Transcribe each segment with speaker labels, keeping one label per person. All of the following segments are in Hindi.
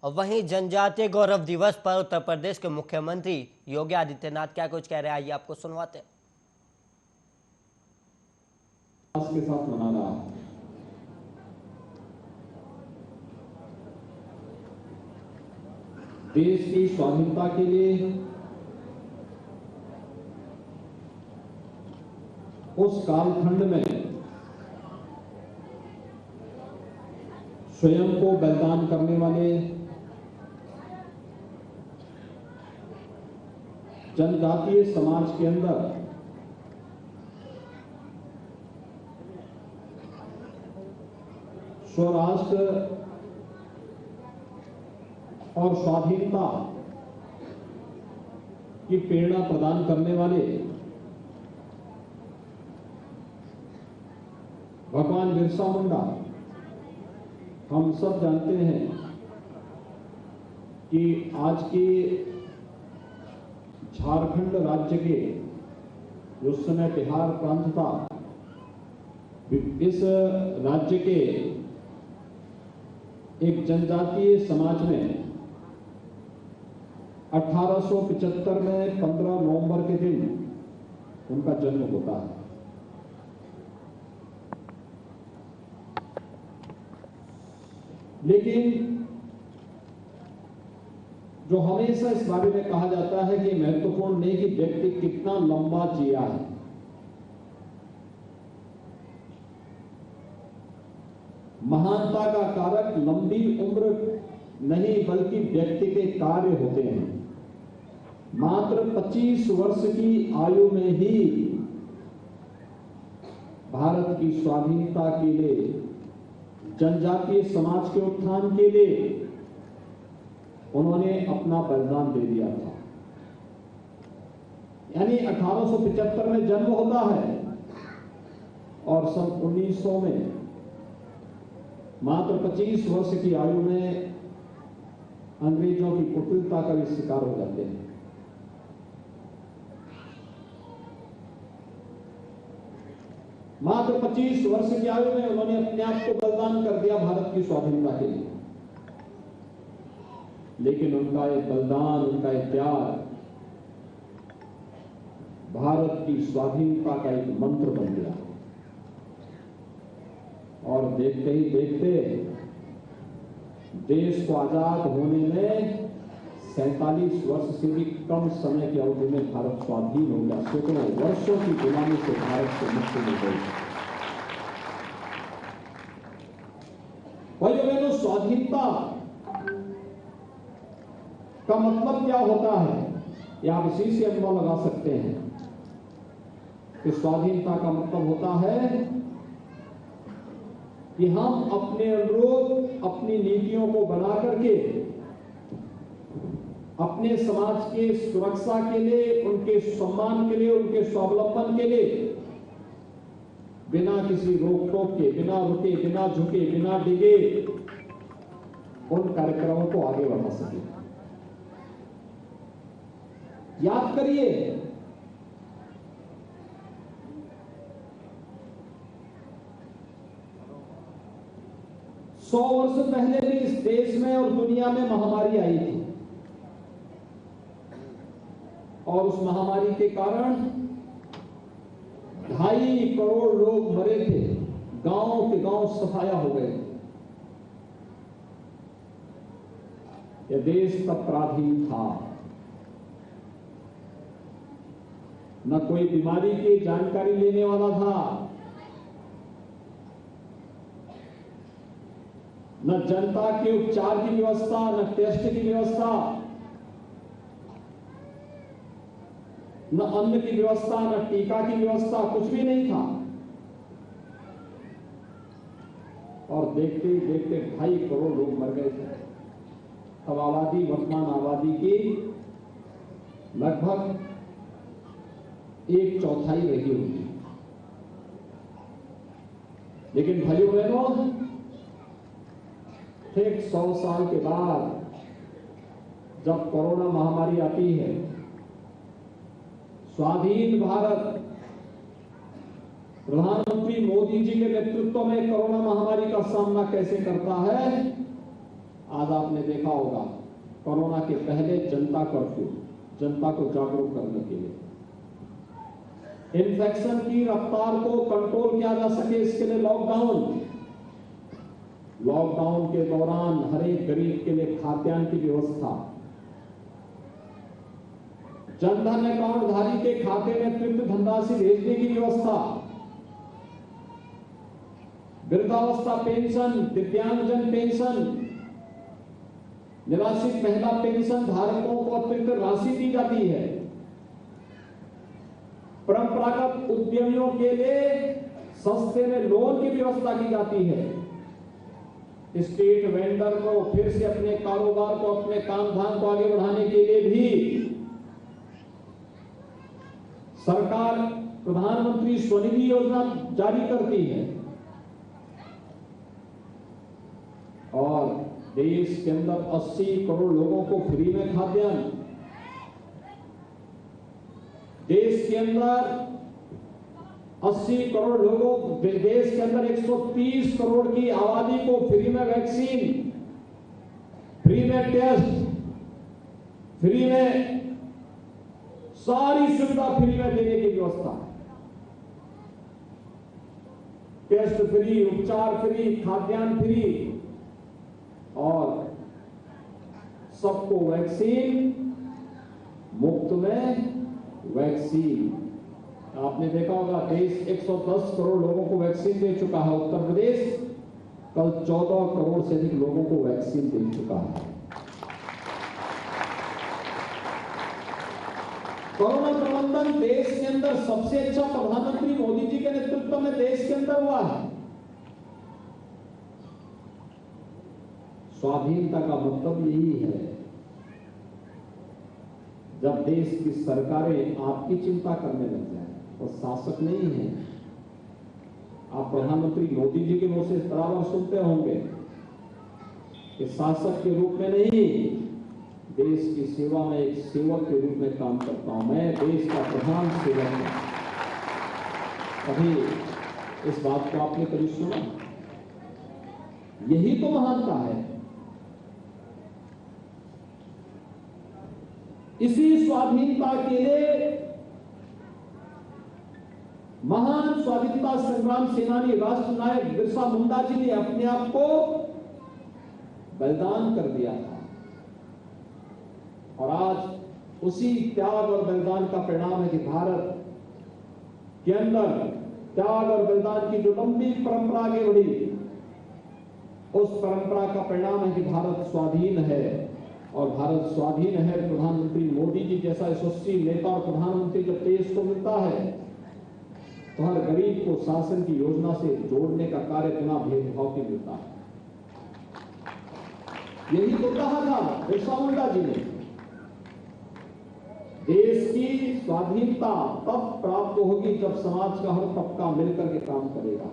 Speaker 1: वहीं जनजातीय गौरव दिवस पर उत्तर प्रदेश के मुख्यमंत्री योगी आदित्यनाथ क्या कुछ कह रहे हैं, आइए आपको सुनवाते हैं।
Speaker 2: के साथ मना रहा है। देश की स्वाधीनता के लिए उस कालखंड में स्वयं को बलिदान करने वाले जनजातीय समाज के अंदर स्वराष्ट्र और स्वाधीनता की प्रेरणा प्रदान करने वाले भगवान बिरसा मुंडा, हम सब जानते हैं कि आज के झारखंड राज्य के जो समय बिहार प्रांत था, इस राज्य के एक जनजातीय समाज में 1875 में 15 नवंबर के दिन उनका जन्म होता है। लेकिन जो हमेशा इस बारे में कहा जाता है कि महत्वपूर्ण नहीं कि व्यक्ति कितना लंबा जिया है, महानता का कारक लंबी उम्र नहीं बल्कि व्यक्ति के कार्य होते हैं। मात्र 25 वर्ष की आयु में ही भारत की स्वाधीनता के लिए, जनजातीय समाज के उत्थान के लिए उन्होंने अपना बलिदान दे दिया था। यानी 1875 में जन्म होता है और सन 1900 में मात्र 25 वर्ष की आयु में अंग्रेजों की कुटिलता का भी शिकार हो जाते हैं। मात्र 25 वर्ष की आयु में उन्होंने अपने आप को बलिदान कर दिया भारत की स्वाधीनता के लिए। लेकिन उनका एक बलिदान, उनका एक त्याग भारत की स्वाधीनता का एक मंत्र बन गया। और देखते ही देखते देश को आजाद होने में 47 वर्ष से भी कम समय की अवधि में भारत स्वाधीन हो गया। सैकड़ों वर्षों की गुलामी से भारत से मुक्ति मिल गई। भाइयों बहनों, स्वाधीनता का मतलब क्या होता है, यह आप इसी से अनुमान लगा सकते हैं कि स्वाधीनता का मतलब होता है कि हम अपने अनुरूप अपनी नीतियों को बना करके अपने समाज के सुरक्षा के लिए, उनके सम्मान के लिए, उनके स्वावलंबन के लिए बिना किसी रोक टोक के, बिना रुके, बिना झुके, बिना डिगे उन कार्यक्रमों को आगे बढ़ा सके। याद करिए, सौ वर्ष पहले भी इस देश में और दुनिया में महामारी आई थी और उस महामारी के कारण 2.5 करोड़ लोग मरे थे। गांव के गांव सफाया हो गए। यह देश तब पराधीन था। न कोई बीमारी की जानकारी लेने वाला था, न जनता के उपचार की व्यवस्था, न टेस्ट की व्यवस्था, न अन्न की व्यवस्था, न टीका की व्यवस्था, कुछ भी नहीं था। और देखते ही देखते 2.5 करोड़ लोग मर गए थे। अब आबादी, वर्तमान आबादी की लगभग 1/4 रही होगी। लेकिन भाइयों बहनों, ठीक 100 साल के बाद जब कोरोना महामारी आती है, स्वाधीन भारत प्रधानमंत्री मोदी जी के नेतृत्व में कोरोना महामारी का सामना कैसे करता है, आज आपने देखा होगा कोरोना के पहले जनता कर्फ्यू, जनता को जागरूक करने के लिए, इन्फेक्शन की रफ्तार को कंट्रोल किया जा सके इसके लिए लॉकडाउन के दौरान हर एक गरीब के लिए खाद्यान्न की व्यवस्था, जनधन अकाउंट धारी के खाते में तृप्त धनराशि भेजने की व्यवस्था, वृद्धावस्था पेंशन, दिव्यांगजन पेंशन, निराश्रित महिला पेंशन धारकों को अतिरिक्त राशि दी जाती है। परंपरागत उद्यमियों के लिए सस्ते में लोन की व्यवस्था की जाती है। स्ट्रीट वेंडर को फिर से अपने कारोबार को, अपने काम धाम को आगे बढ़ाने के लिए भी सरकार प्रधानमंत्री स्वनिधि योजना जारी करती है और देश के अंदर 80 करोड़ लोगों को फ्री में खाद्यान्न, देश के अंदर 80 करोड़ लोगों, देश के अंदर 130 करोड़ की आबादी को फ्री में वैक्सीन, फ्री में टेस्ट, फ्री में सारी सुविधा फ्री में देने की व्यवस्था, टेस्ट फ्री, उपचार फ्री, खाद्यान्न फ्री और सबको वैक्सीन, मुफ्त में वैक्सीन। आपने देखा होगा देश 110 करोड़ लोगों को वैक्सीन दे चुका है। उत्तर प्रदेश कल 14 करोड़ से अधिक लोगों को वैक्सीन दे चुका है। कोरोना प्रबंधन देश के अंदर सबसे अच्छा प्रधानमंत्री मोदी जी के नेतृत्व में देश के अंदर हुआ है। स्वाधीनता का मतलब यही है, जब देश की सरकारें आपकी चिंता करने लग जाए और शासक नहीं है। आप प्रधानमंत्री मोदी जी के मुंह से बराबर सुनते होंगे कि शासक के रूप में नहीं, देश की सेवा में एक सेवक के रूप में काम करता हूं, मैं देश का प्रधान सेवक हूं। कभी इस बात को आपने कभी सुना? यही तो महानता है। इसी स्वाधीनता के लिए महान स्वाधीनता संग्राम सेनानी राष्ट्र नायक बिरसा मुंडा जी ने अपने आप को बलिदान कर दिया था और आज उसी त्याग और बलिदान का परिणाम है कि भारत के अंदर त्याग और बलिदान की जो लंबी परंपरा आगे बढ़ी, उस परंपरा का परिणाम है कि भारत स्वाधीन है। और भारत स्वाधीन है, प्रधानमंत्री मोदी जी जैसा यशस्वी नेता और प्रधानमंत्री जब देश को मिलता है तो हर गरीब को शासन की योजना से जोड़ने का कार्य बिना भेदभाव के मिलता है। यही तो कहा था बिरसा मुंडा जी ने, देश की स्वाधीनता तब प्राप्त होगी जब समाज का हर तबका मिलकर के काम करेगा।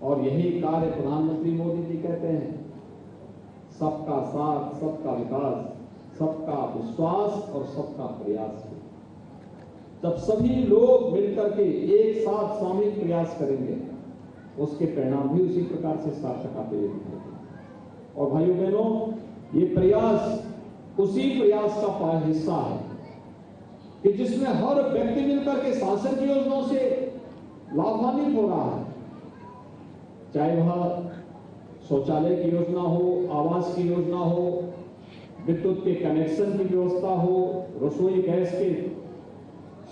Speaker 2: और यही कार्य प्रधानमंत्री मोदी जी कहते हैं, सबका साथ, सबका विकास, सबका विश्वास और सबका प्रयास। जब सभी लोग मिलकर के एक साथ सामूहिक प्रयास करेंगे, उसके परिणाम भी उसी प्रकार से सार्थक आते हुए दिखेंगे। और भाइयों बहनों, ये प्रयास उसी प्रयास का हिस्सा है कि जिसमें हर व्यक्ति मिलकर के शासन की योजनाओं से लाभान्वित हो रहा है, चाहे वह शौचालय की योजना हो, आवास की योजना हो, विद्युत के कनेक्शन की व्यवस्था हो, रसोई गैस के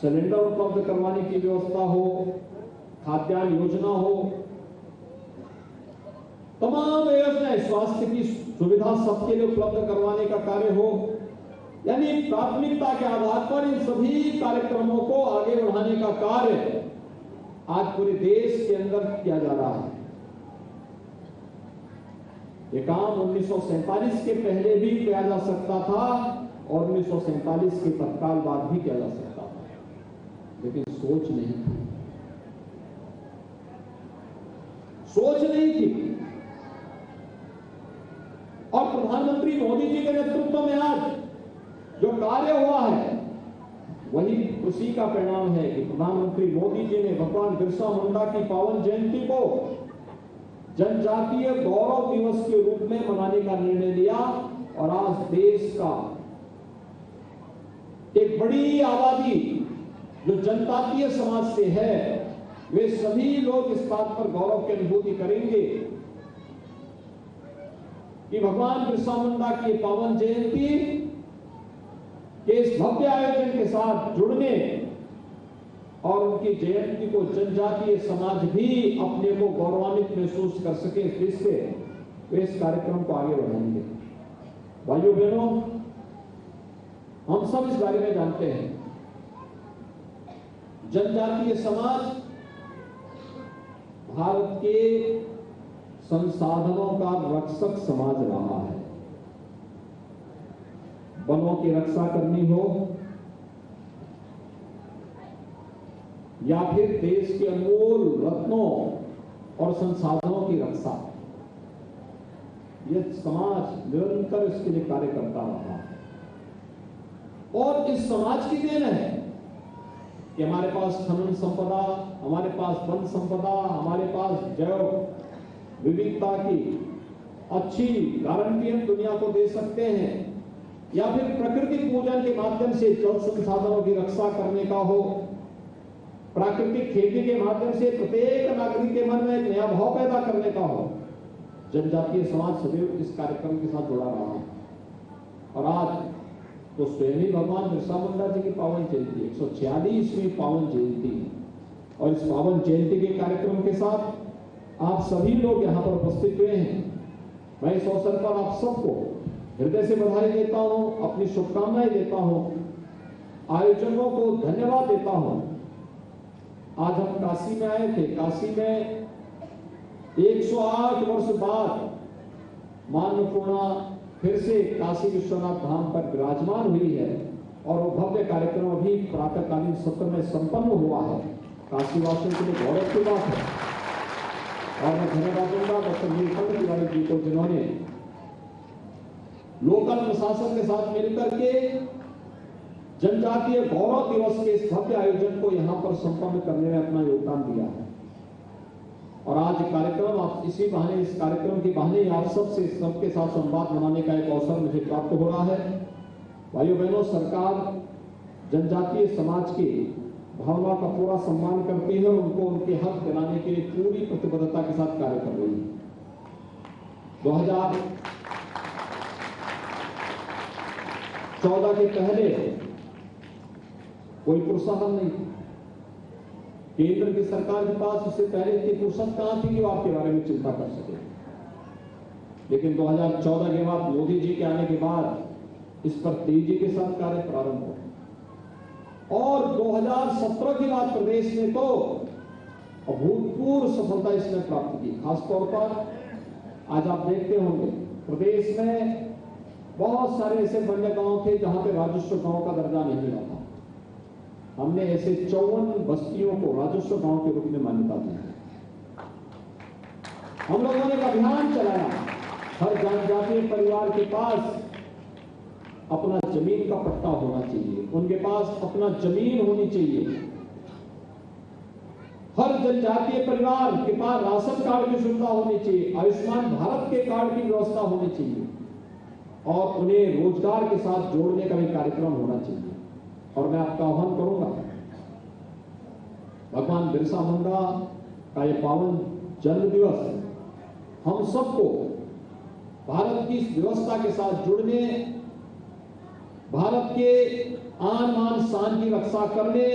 Speaker 2: सिलेंडर उपलब्ध करवाने की व्यवस्था हो, खाद्यान्न योजना हो, तमाम योजनाएं, स्वास्थ्य की सुविधा सबके लिए उपलब्ध करवाने का कार्य हो। यानी प्राथमिकता के आधार पर इन सभी कार्यक्रमों को आगे बढ़ाने का कार्य आज पूरे देश के अंदर किया जा रहा है। ये काम 1947 के पहले भी किया जा सकता था और 1947 के तत्काल बाद भी किया जा सकता था, लेकिन सोच नहीं थी, सोच नहीं थी। और प्रधानमंत्री मोदी जी के नेतृत्व में आज जो कार्य हुआ है, वही उसी का परिणाम है कि प्रधानमंत्री मोदी जी ने भगवान बिरसा मुंडा की पावन जयंती को जनजातीय गौरव दिवस के रूप में मनाने का निर्णय लिया और आज देश का एक बड़ी आबादी जो जनजातीय समाज से है, वे सभी लोग इस बात पर गौरव की अनुभूति करेंगे कि भगवान बिरसा मुंडा की पावन जयंती के इस भव्य आयोजन के साथ जुड़ने और उनकी जयंती को जनजातीय समाज भी अपने को गौरवान्वित महसूस कर सके, इससे वे इस कार्यक्रम को आगे बढ़ाएंगे। भाइयों बहनों, हम सब इस बारे में जानते हैं, जनजातीय समाज भारत के संसाधनों का रक्षक समाज रहा है। वनों की रक्षा करनी हो या फिर देश के अनमोल रत्नों और संसाधनों की रक्षा, यह समाज निरंतर इसके लिए कार्य करता रहा है। और इस समाज की देन है कि हमारे पास खनन संपदा, हमारे पास वन संपदा, हमारे पास जैव विविधता की अच्छी गारंटी हम दुनिया को दे सकते हैं, या फिर प्रकृति पूजन के माध्यम से जल संसाधनों की रक्षा करने का हो, प्राकृतिक खेती के माध्यम से प्रत्येक नागरिक के मन में एक नया भाव पैदा करने का हो। जनजातीय समाज सदैव इस कार्यक्रम के साथ जुड़ा रहा है। और आज तो स्वयं ही भगवान बिरसा मुंडा जी की पावन जयंती, 146वीं पावन जयंती है। और इस पावन जयंती के कार्यक्रम के साथ आप सभी लोग यहाँ पर उपस्थित हुए हैं। मैं इस अवसर पर आप सबको हृदय से बधाई देता हूँ, अपनी शुभकामनाएं देता हूँ, आयोजकों को धन्यवाद देता हूँ। आज हम काशी में आए थे। काशी में 108 वर्ष बाद मां अन्नपूर्णा फिर से काशी विश्वनाथ धाम पर विराजमान हुई है और वो भव्य कार्यक्रम अभी प्रातःकालीन सत्र में संपन्न हुआ है। काशीवासियों के लिए गौरव की बात है। और मैं धन्यवाद दूंगा डॉक्टर नीलकंठ तिवारी जी को, जिन्होंने लोकल प्रशासन के साथ मिलकर के जनजातीय गौरव दिवस के इस भव्य आयोजन को यहां पर संपन्न करने में अपना योगदान दिया है। और आज कार्यक्रम, आप इसी बहाने, इस कार्यक्रम के बहाने आप सबके साथ संवाद बनाने का एक अवसर मुझे प्राप्त हो रहा है। भाइयों बहनों, सरकार जनजातीय समाज की भावना का पूरा सम्मान करती है और उनको उनके हक दिलाने के लिए पूरी प्रतिबद्धता के साथ कार्य कर रही है। 2014 के पहले कोई प्रोत्साहन नहीं था। केंद्र की सरकार के पास उससे पहले इतनी फुर्सत कहां थी कि वो आपके बारे में चिंता कर सके। लेकिन 2014 के बाद, मोदी जी के आने के बाद इस पर तेजी के साथ कार्य प्रारंभ हुआ और 2017 के बाद प्रदेश में तो अभूतपूर्व सफलता इसने प्राप्त की। खासतौर पर आज आप देखते होंगे प्रदेश में बहुत सारे ऐसे बड़े गांव थे जहां पे राजस्व गांव का दर्जा नहीं मिला था। हमने ऐसे 54 बस्तियों को राजस्व गांव के रूप में मान्यता दी। हम लोगों ने एक अभियान चलाया, हर जनजातीय परिवार के पास अपना जमीन का पट्टा होना चाहिए, उनके पास अपना जमीन होनी चाहिए। हर जनजातीय परिवार के पास राशन कार्ड की सुविधा होनी चाहिए, आयुष्मान भारत के कार्ड की व्यवस्था होनी चाहिए और उन्हें रोजगार के साथ जोड़ने का भी कार्यक्रम होना चाहिए। और मैं आपका आह्वान करूंगा, भगवान बिरसा मुंडा का यह पावन जन्म दिवस हम सबको भारत की इस व्यवस्था के साथ जुड़ने, भारत के आन मान शान की रक्षा करने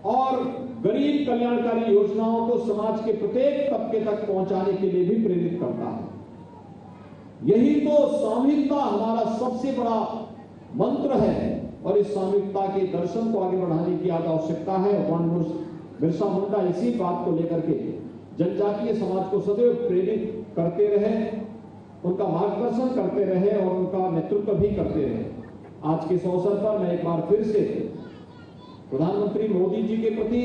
Speaker 2: और गरीब कल्याणकारी योजनाओं को समाज के प्रत्येक तबके तक पहुंचाने के लिए भी प्रेरित करता है। यही तो सामूहिकता हमारा सबसे बड़ा मंत्र है और इस सामूहिकता के दर्शन को आगे बढ़ाने की आज आवश्यकता है। भगवान बिरसा मुंडा इसी बात को लेकर के जनजातीय समाज को सदैव प्रेरित करते रहे, उनका मार्गदर्शन करते रहे और उनका नेतृत्व भी करते रहे। आज के इस अवसर पर मैं एक बार फिर से प्रधानमंत्री मोदी जी के प्रति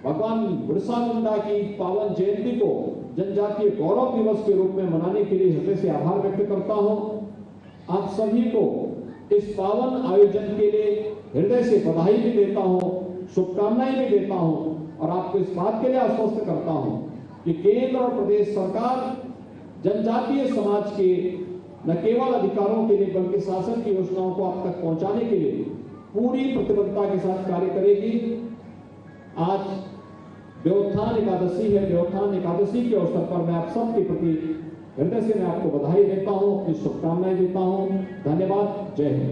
Speaker 2: भगवान बिरसा मुंडा की पावन जयंती को जनजातीय गौरव दिवस के रूप में मनाने के लिए हृदय से आभार व्यक्त करता हूं। आप सभी को इस पावन आयोजन के लिए हृदय से बधाई भी देता हूं, शुभकामनाएं भी देता हूं और आपको इस बात के लिए आश्वस्त करता हूं कि केंद्र और प्रदेश सरकार जनजातीय समाज के न केवल अधिकारों के लिए बल्कि शासन की योजनाओं को आप तक पहुंचाने के लिए पूरी प्रतिबद्धता के साथ कार्य करेगी। आज देवोत्थान एकादशी है। देवोत्थान एकादशी के अवसर पर मैं आप सबके प्रति हृदय से मैं आपको बधाई देता हूं, अपनी शुभकामनाएं देता हूं। धन्यवाद। जय हिंद।